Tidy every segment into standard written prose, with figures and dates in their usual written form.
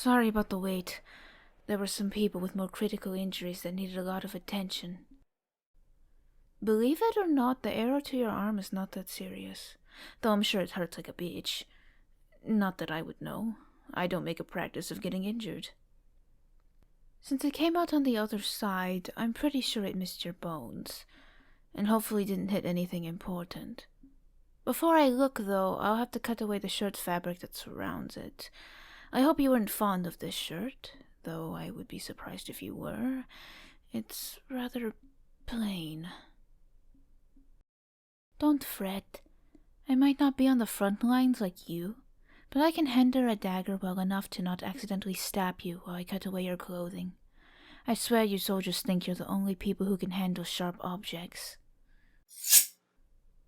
Sorry about the wait. There were some people with more critical injuries that needed a lot of attention. Believe it or not, the arrow to your arm is not that serious. Though I'm sure it hurts like a bitch. Not that I would know. I don't make a practice of getting injured. Since it came out on the other side, I'm pretty sure it missed your bones. And hopefully didn't hit anything important. Before I look, though, I'll have to cut away the shirt fabric that surrounds it. I hope you weren't fond of this shirt, though I would be surprised if you were. It's rather plain. Don't fret. I might not be on the front lines like you, but I can handle a dagger well enough to not accidentally stab you while I cut away your clothing. I swear you soldiers think you're the only people who can handle sharp objects.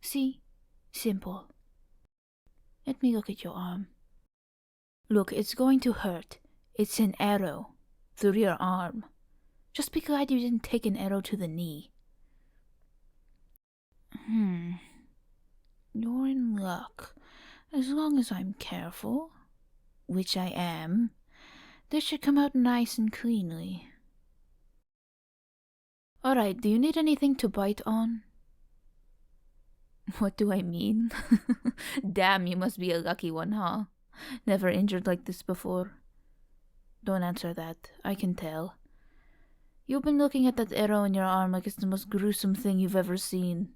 See? Simple. Let me look at your arm. Look, it's going to hurt. It's an arrow. Through your arm. Just be glad you didn't take an arrow to the knee. You're in luck. As long as I'm careful, which I am, this should come out nice and cleanly. Alright, do you need anything to bite on? What do I mean? Damn, you must be a lucky one, huh? Never injured like this before. Don't answer that. I can tell. You've been looking at that arrow in your arm like it's the most gruesome thing you've ever seen.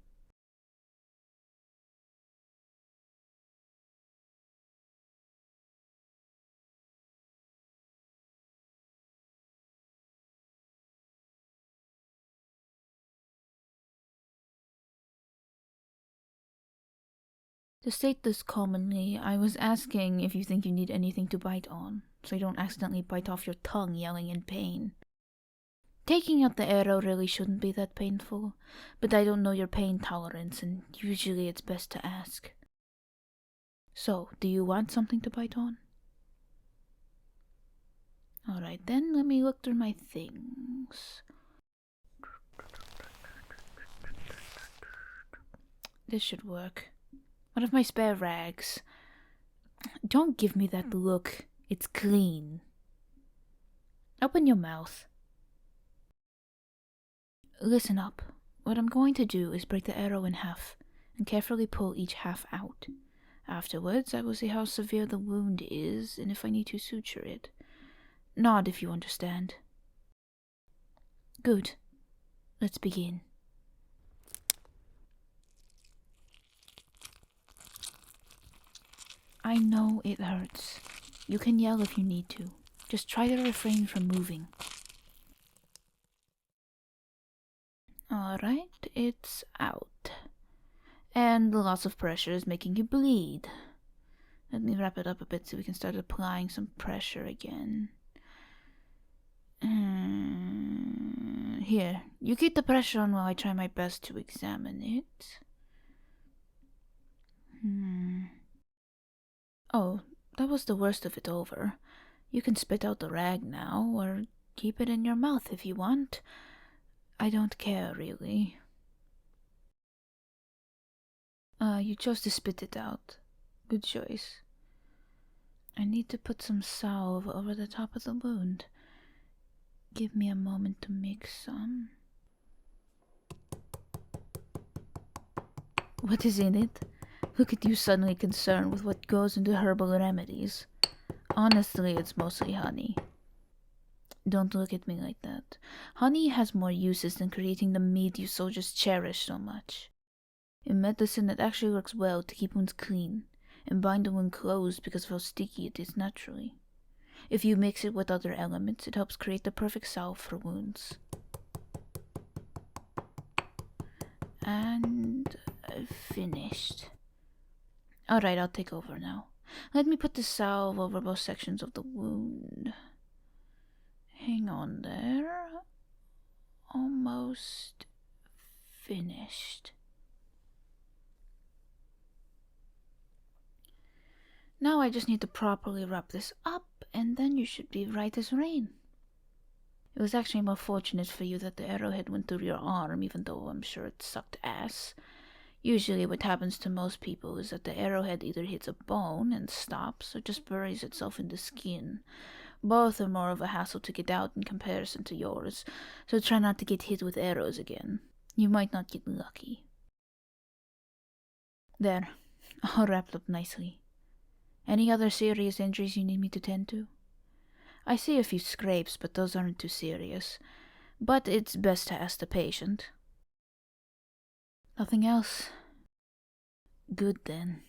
To state this commonly, I was asking if you think you need anything to bite on, so you don't accidentally bite off your tongue yelling in pain. Taking out the arrow really shouldn't be that painful, but I don't know your pain tolerance, and usually it's best to ask. So, do you want something to bite on? Alright then, let me look through my things. This should work. One of my spare rags. Don't give me that look. It's clean. Open your mouth. Listen up. What I'm going to do is break the arrow in half and carefully pull each half out. Afterwards, I will see how severe the wound is and if I need to suture it. Nod if you understand. Good. Let's begin. I know it hurts. You can yell if you need to. Just try to refrain from moving. Alright, it's out. And the loss of pressure is making you bleed. Let me wrap it up a bit so we can start applying some pressure again. Here, you keep the pressure on while I try my best to examine it. Oh, that was the worst of it over. You can spit out the rag now, or keep it in your mouth if you want. I don't care, really. You chose to spit it out. Good choice. I need to put some salve over the top of the wound. Give me a moment to mix some. What is in it? Look at you suddenly concerned with what goes into herbal remedies. Honestly, it's mostly honey. Don't look at me like that. Honey has more uses than creating the mead you soldiers cherish so much. In medicine, it actually works well to keep wounds clean and bind the wound closed because of how sticky it is naturally. If you mix it with other elements, it helps create the perfect salve for wounds. And finished. Alright, I'll take over now. Let me put the salve over both sections of the wound. Hang on there. Almost finished. Now I just need to properly wrap this up, and then you should be right as rain. It was actually more fortunate for you that the arrowhead went through your arm, even though I'm sure it sucked ass. Usually what happens to most people is that the arrowhead either hits a bone and stops, or just buries itself in the skin. Both are more of a hassle to get out in comparison to yours, so try not to get hit with arrows again. You might not get lucky. There, all wrapped up nicely. Any other serious injuries you need me to tend to? I see a few scrapes, but those aren't too serious. But it's best to ask the patient. Nothing else? Good then.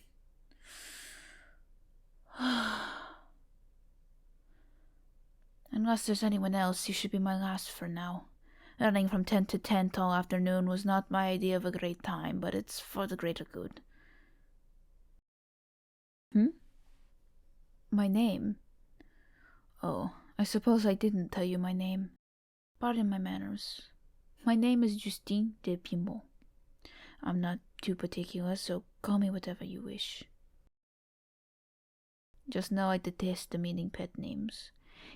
Unless there's anyone else, you should be my last for now. Running from tent to tent all afternoon was not my idea of a great time, but it's for the greater good. My name? Oh, I suppose I didn't tell you my name. Pardon my manners. My name is Justine de Pimot. I'm not too particular, so call me whatever you wish. Just know I detest demeaning pet names.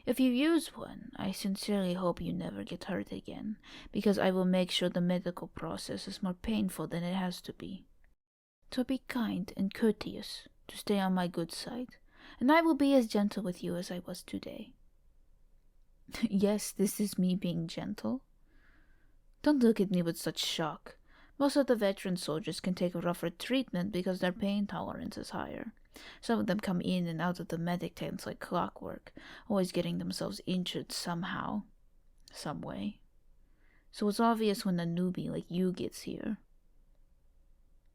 If you use one, I sincerely hope you never get hurt again, because I will make sure the medical process is more painful than it has to be. So be kind and courteous to stay on my good side, and I will be as gentle with you as I was today. Yes, this is me being gentle. Don't look at me with such shock. Most of the veteran soldiers can take a rougher treatment because their pain tolerance is higher. Some of them come in and out of the medic tents like clockwork, always getting themselves injured somehow, some way. So it's obvious when a newbie like you gets here.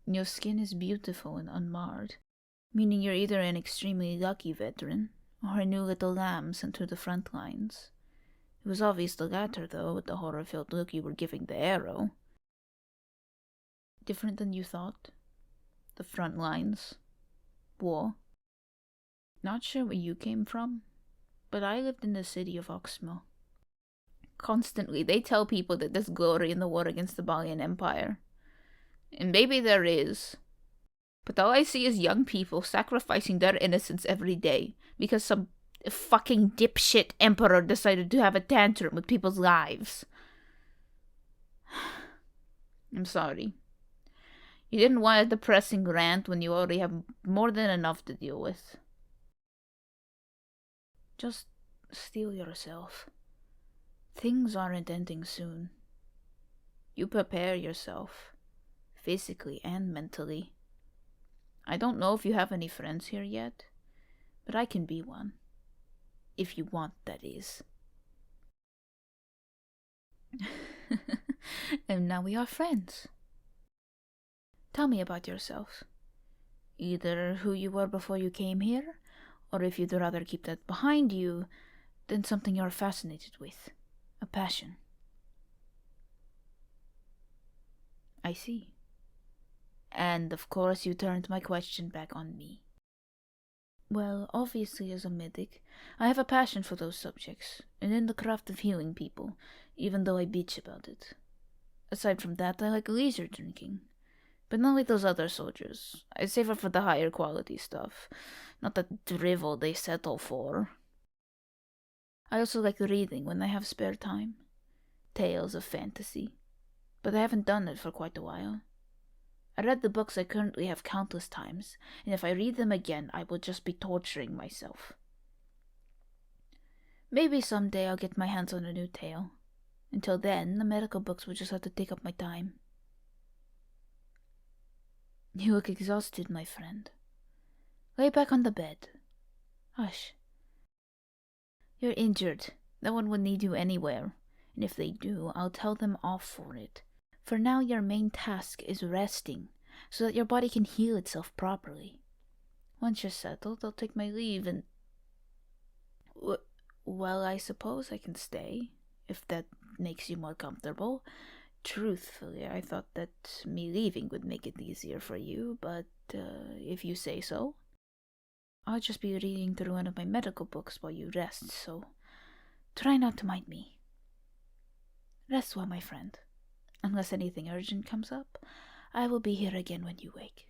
Your skin is beautiful and unmarred, meaning you're either an extremely lucky veteran or a new little lamb sent to the front lines. It was obvious the latter, though, with the horror-filled look you were giving the arrow. Different than you thought? The front lines? War? Not sure where you came from, but I lived in the city of Oxmo. Constantly, they tell people that there's glory in the war against the Balian Empire. And maybe there is. But all I see is young people sacrificing their innocence every day because some fucking dipshit emperor decided to have a tantrum with people's lives. I'm sorry. You didn't want a depressing rant when you already have more than enough to deal with. Just steel yourself. Things aren't ending soon. You prepare yourself, physically and mentally. I don't know if you have any friends here yet, but I can be one. If you want, that is. And now we are friends. Tell me about yourself. Either who you were before you came here, or if you'd rather keep that behind you, then something you're fascinated with. A passion. I see. And of course you turned my question back on me. Well, obviously as a medic, I have a passion for those subjects, and in the craft of healing people, even though I bitch about it. Aside from that, I like leisure drinking. But not like those other soldiers. I save it for the higher quality stuff, not the drivel they settle for. I also like reading when I have spare time. Tales of fantasy. But I haven't done it for quite a while. I read the books I currently have countless times, and if I read them again, I will just be torturing myself. Maybe someday I'll get my hands on a new tale. Until then, the medical books will just have to take up my time. You look exhausted, my friend. Lay back on the bed. Hush. You're injured. No one will need you anywhere, and if they do, I'll tell them off for it. For now, your main task is resting, so that your body can heal itself properly. Once you're settled, I'll take my leave and... Well, I suppose I can stay, if that makes you more comfortable. Truthfully, I thought that me leaving would make it easier for you, but if you say so. I'll just be reading through one of my medical books while you rest, so try not to mind me. Rest well, my friend. Unless anything urgent comes up, I will be here again when you wake.